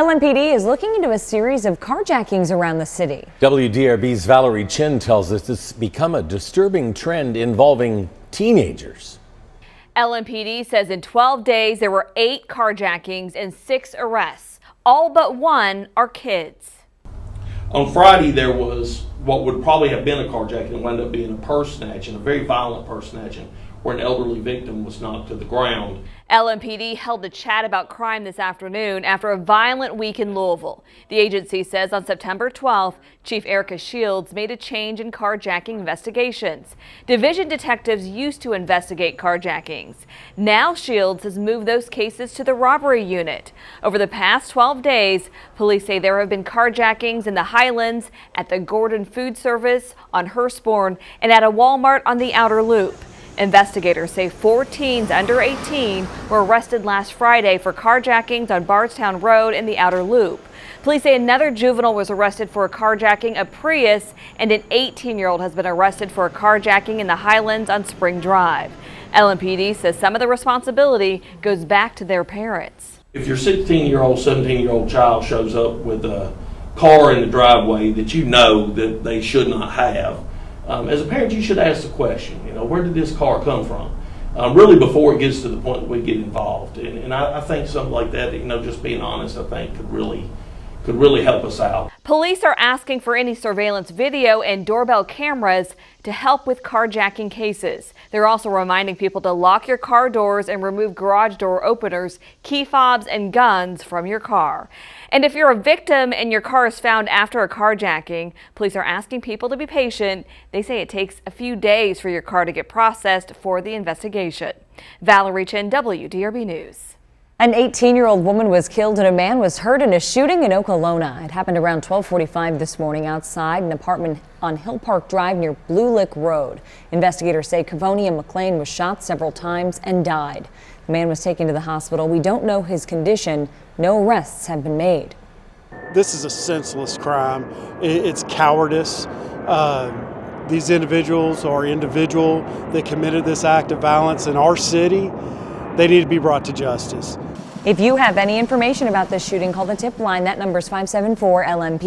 LMPD is looking into a series of carjackings around the city. WDRB's Valerie Chin tells us it's become a disturbing trend involving teenagers. LMPD says in 12 days there were 8 carjackings and 6 arrests. All but one are kids. On Friday, there was what would probably have been a carjacking and wound up being a purse snatching, a very violent purse snatching, where an elderly victim was knocked to the ground. LMPD held a chat about crime this afternoon after a violent week in Louisville. The agency says on September 12th, Chief Erica Shields made a change in carjacking investigations. Division detectives used to investigate carjackings. Now Shields has moved those cases to the robbery unit. Over the past 12 days, police say there have been carjackings in the Highlands, at the Gordon Food Service, on Hurstbourne, and at a Walmart on the Outer Loop. Investigators say 4 teens under 18 were arrested last Friday for carjackings on Bardstown Road in the Outer Loop. Police say another juvenile was arrested for carjacking a Prius, and an 18-year-old has been arrested for a carjacking in the Highlands on Spring Drive. LMPD says some of the responsibility goes back to their parents. If your 16-year-old, 17-year-old child shows up with a car in the driveway that you know that they should not have, as a parent, you should ask the question, where did this car come from? Really before it gets to the point that we get involved. And I think something like that, just being honest, I think could really help us out. Police are asking for any surveillance video and doorbell cameras to help with carjacking cases. They're also reminding people to lock your car doors and remove garage door openers, key fobs, and guns from your car. And if you're a victim and your car is found after a carjacking, police are asking people to be patient. They say it takes a few days for your car to get processed for the investigation. Valerie Chin, WDRB News. An 18-year-old woman was killed and a man was hurt in a shooting in Okolona. It happened around 12:45 this morning outside an apartment on Hill Park Drive near Blue Lick Road. Investigators say Cavonia McLean was shot several times and died. The man was taken to the hospital. We don't know his condition. No arrests have been made. This is a senseless crime. It's cowardice. These individuals that committed this act of violence in our city. They need to be brought to justice. If you have any information about this shooting, call the tip line. That number is 574 LMPD.